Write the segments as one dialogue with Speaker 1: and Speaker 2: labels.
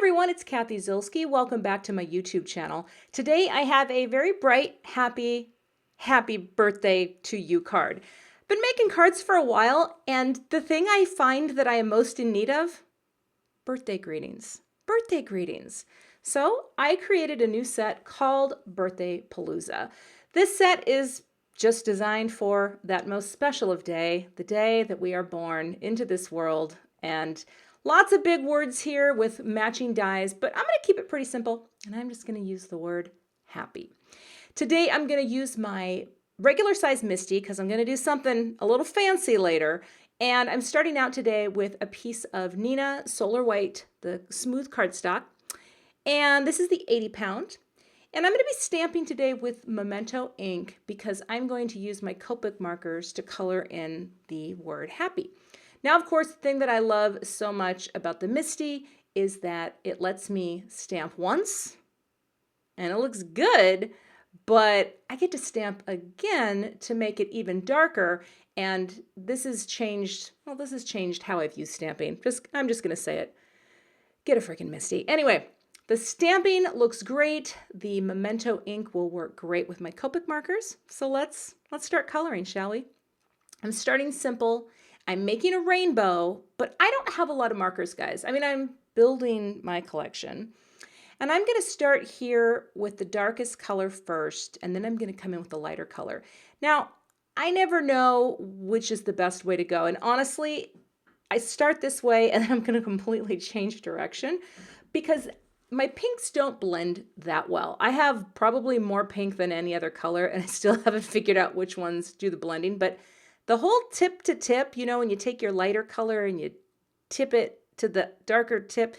Speaker 1: everyone, it's Cathy Zielske. Welcome back to my YouTube channel. Today I have a very bright, happy birthday to you card. Been making cards for a while, and the thing I find that I am most in need of, birthday greetings. Birthday greetings. So I created a new set called Birthday Palooza. This set is just designed for that most special of day, the day that we are born into this world, and lots of big words here with matching dies, but I'm going to keep it pretty simple, and I'm just going to use the word happy. Today I'm going to use my regular size MISTI because I'm going to do something a little fancy later, and I'm starting out today with a piece of Neenah Solar White, the smooth cardstock, and this is the 80 pound. And I'm going to be stamping today with Memento ink because I'm going to use my Copic markers to color in the word happy. Now, of course, the thing that I love so much about the MISTI is that it lets me stamp once and it looks good, but I get to stamp again to make it even darker. And this has changed, well, this has changed how I've used stamping. I'm just going to say it. Get a freaking MISTI. Anyway, the stamping looks great. The Memento ink will work great with my Copic markers. So let's start coloring, shall we? I'm starting simple. I'm making a rainbow, but I don't have a lot of markers, guys. I mean, I'm building my collection. And I'm going to start here with the darkest color first, and then I'm going to come in with the lighter color. Now, I never know which is the best way to go. And honestly, I start this way and then I'm going to completely change direction because my pinks don't blend that well. I have probably more pink than any other color, and I still haven't figured out which ones do the blending, but the whole tip to tip, you know, when you take your lighter color and you tip it to the darker tip,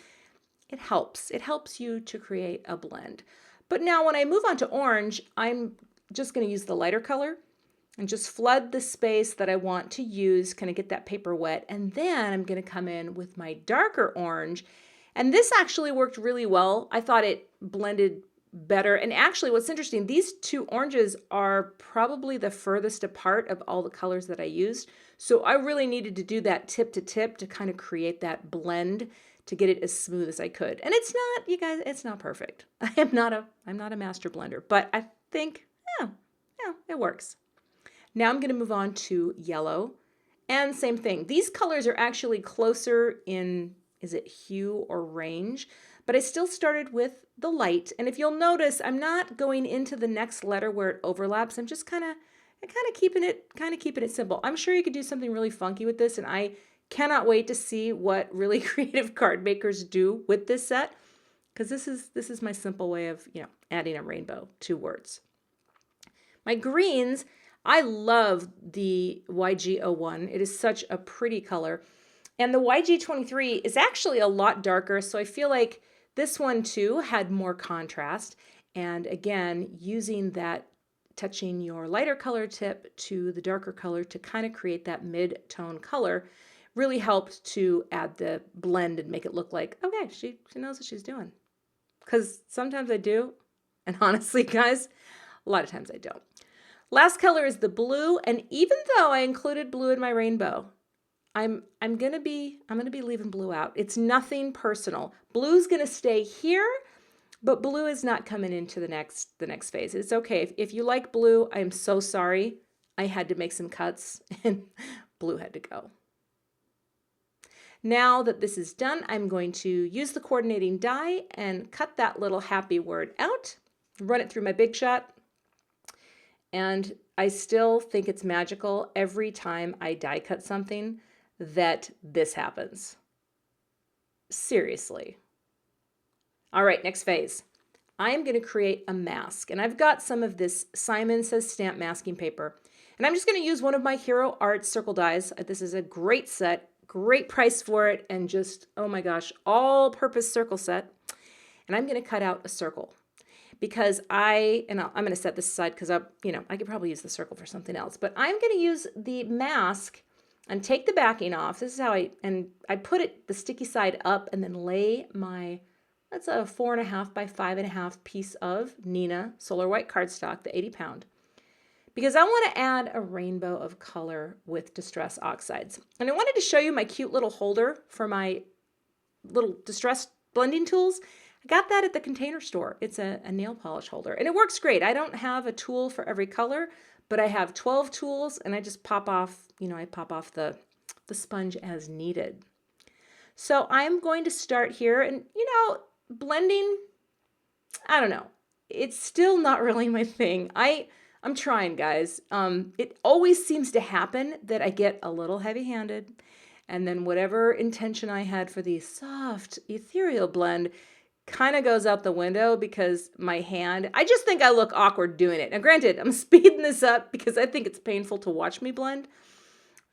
Speaker 1: it helps. It helps you to create a blend. But now when I move on to orange, I'm just going to use the lighter color and just flood the space that I want to use, kind of get that paper wet. And then I'm going to come in with my darker orange. And this actually worked really well. I thought it blended better. And actually what's interesting, these two oranges are probably the furthest apart of all the colors that I used. So I really needed to do that tip to tip to kind of create that blend to get it as smooth as I could. And it's not, you guys, it's not perfect. I'm not a master blender, but I think, yeah, it works. Now I'm going to move on to yellow. And same thing. These colors are actually closer in, is it hue or range? But I still started with the light. And if you'll notice, I'm not going into the next letter where it overlaps. I'm just kind of keeping it simple. I'm sure you could do something really funky with this, and I cannot wait to see what really creative card makers do with this set, because this is my simple way of, you know, adding a rainbow to words. My greens, I love the YG01. It is such a pretty color. And the YG23 is actually a lot darker, so I feel like this one too had more contrast. And again, using that, touching your lighter color tip to the darker color to kind of create that mid-tone color really helped to add the blend and make it look like, okay, she knows what she's doing. Because sometimes I do, and honestly, guys, a lot of times I don't. Last color is the blue, and even though I included blue in my rainbow, I'm gonna be leaving blue out. It's nothing personal. Blue's gonna stay here, but blue is not coming into the next phase. It's okay. If you like blue, I'm so sorry. I had to make some cuts and blue had to go. Now that this is done, I'm going to use the coordinating die and cut that little happy word out, run it through my Big Shot, and I still think it's magical every time I die cut something that this happens. Seriously. All right, next phase. I am going to create a mask, and I've got some of this Simon Says Stamp masking paper, and I'm just going to use one of my Hero Art circle dies. This is a great set, great price for it, and just, oh my gosh, all-purpose circle set. And I'm going to cut out a circle because I'm going to set this aside because I could probably use the circle for something else, but I'm going to use the mask and take the backing off. This is how I put it the sticky side up and then lay my, that's a 4.5 by 5.5 piece of Neenah Solar White cardstock, the 80 pound, because I want to add a rainbow of color with Distress Oxides. And I wanted to show you my cute little holder for my little Distress blending tools. I got that at the Container Store. It's a nail polish holder, and it works great. I don't have a tool for every color, but I have 12 tools, and I just pop off, I pop off the sponge as needed. So I'm going to start here, and blending, I don't know. It's still not really my thing. I'm trying, guys. It always seems to happen that I get a little heavy-handed, and then whatever intention I had for the soft, ethereal blend kind of goes out the window because my hand, I just think I look awkward doing it. Now, granted, I'm speeding this up because I think it's painful to watch me blend.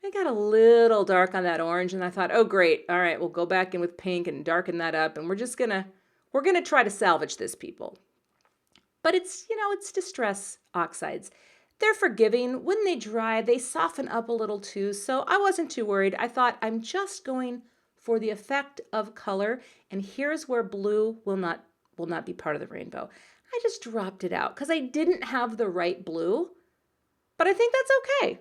Speaker 1: I got a little dark on that orange, and I thought, oh, great. All right, we'll go back in with pink and darken that up, and we're gonna try to salvage this, people. But it's distress oxides. They're forgiving. When they dry, they soften up a little too, so I wasn't too worried. I thought I'm just going for the effect of color, and here's where blue will not be part of the rainbow. I just dropped it out because I didn't have the right blue, but I think that's okay.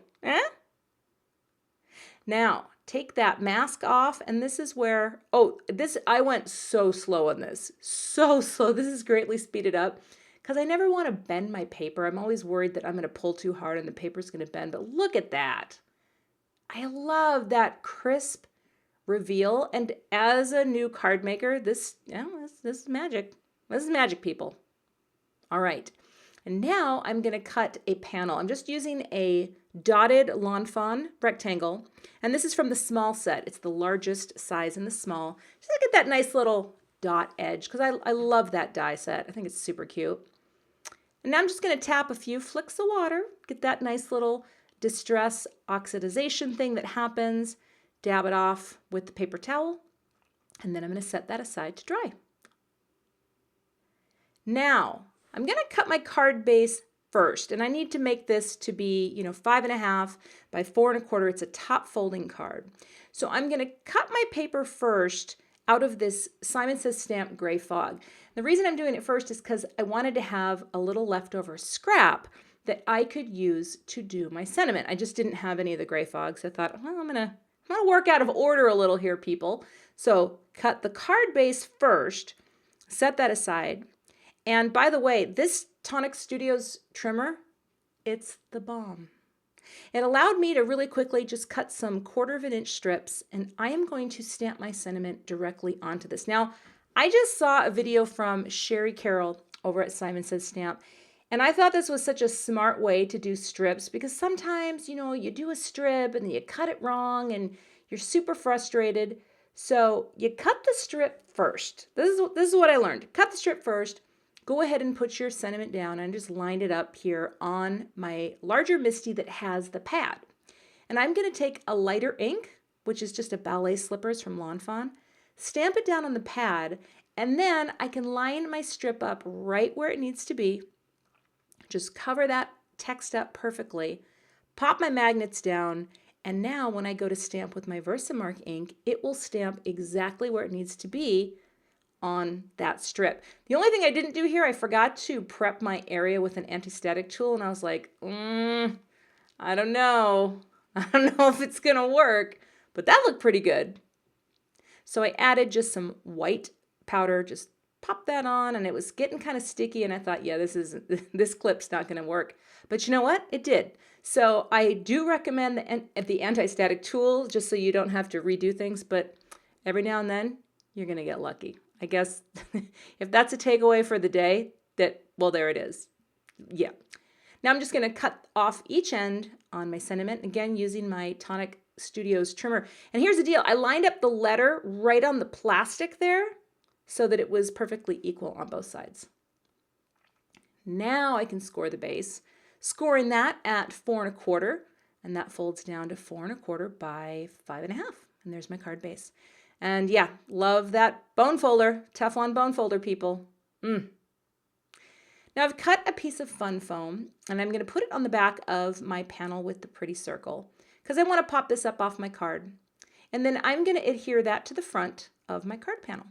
Speaker 1: Now, take that mask off, and this is where, I went so slow on this. So slow. This is greatly speeded up because I never want to bend my paper. I'm always worried that I'm going to pull too hard and the paper's going to bend, but look at that. I love that crisp reveal, and as a new card maker, this is magic. This is magic, people. All right, and now I'm going to cut a panel. I'm just using a dotted Lawn Fawn rectangle, and this is from the small set. It's the largest size in the small. Just look at that nice little dot edge because I love that die set. I think it's super cute. And now I'm just going to tap a few flicks of water, get that nice little distress oxidization thing that happens. Dab it off with the paper towel, and then I'm going to set that aside to dry. Now, I'm going to cut my card base first, and I need to make this to be, 5.5 by 4.25. It's a top folding card. So I'm going to cut my paper first out of this Simon Says Stamp Gray Fog. The reason I'm doing it first is because I wanted to have a little leftover scrap that I could use to do my sentiment. I just didn't have any of the Gray Fog, so I thought, well, I'm going to work out of order a little here, people. So cut the card base first, set that aside. And by the way, this Tonic Studios trimmer, it's the bomb. It allowed me to really quickly just cut some 1/4 inch strips, and I am going to stamp my sentiment directly onto this. Now, I just saw a video from Sherry Carroll over at Simon Says Stamp, and I thought this was such a smart way to do strips because sometimes, you do a strip and you cut it wrong and you're super frustrated. So you cut the strip first. This is what I learned. Cut the strip first. Go ahead and put your sentiment down and just lined it up here on my larger MISTI that has the pad. And I'm going to take a lighter ink, which is just a Ballet Slippers from Lawn Fawn, stamp it down on the pad, and then I can line my strip up right where it needs to be. Just cover that text up perfectly, pop my magnets down, and now when I go to stamp with my Versamark ink, it will stamp exactly where it needs to be on that strip. The only thing I didn't do here, I forgot to prep my area with an anti-static tool, and I was like, I don't know. I don't know if it's gonna work, but that looked pretty good. So I added just some white powder, just pop that on, and it was getting kind of sticky, and I thought, yeah, this clip's not gonna work. But you know what? It did. So I do recommend the anti-static tool just so you don't have to redo things, but every now and then you're gonna get lucky. I guess if that's a takeaway for the day, well, there it is. Yeah. Now I'm just going to cut off each end on my sentiment, again, using my Tonic Studios trimmer. And here's the deal. I lined up the letter right on the plastic there so that it was perfectly equal on both sides. Now I can score the base, scoring that at 4.25, and that folds down to 4.25 by 5.5. And there's my card base. And yeah, love that bone folder, Teflon bone folder, people. Now I've cut a piece of fun foam, and I'm going to put it on the back of my panel with the pretty circle because I want to pop this up off my card. And then I'm going to adhere that to the front of my card panel.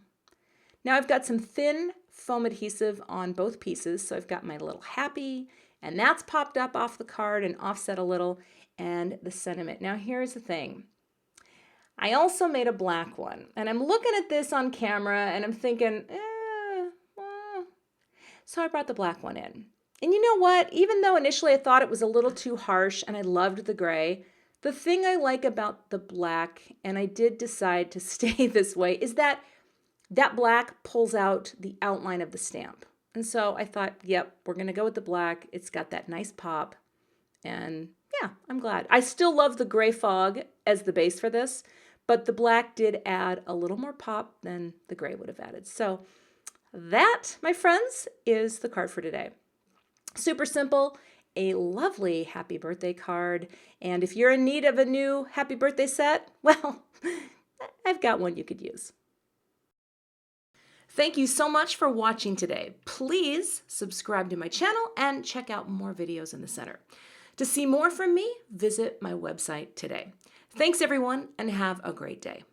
Speaker 1: Now I've got some thin foam adhesive on both pieces, so I've got my little happy, and that's popped up off the card and offset a little, and the sentiment. Now here's the thing. I also made a black one, and I'm looking at this on camera and I'm thinking, so I brought the black one in. And you know what? Even though initially I thought it was a little too harsh and I loved the gray, the thing I like about the black, and I did decide to stay this way, is that that black pulls out the outline of the stamp. And so I thought, yep, we're going to go with the black. It's got that nice pop. And yeah, I'm glad. I still love the gray fog as the base for this, but the black did add a little more pop than the gray would have added. So that, my friends, is the card for today. Super simple, a lovely happy birthday card. And if you're in need of a new happy birthday set, well, I've got one you could use. Thank you so much for watching today. Please subscribe to my channel and check out more videos in the center. To see more from me, visit my website today. Thanks everyone, and have a great day.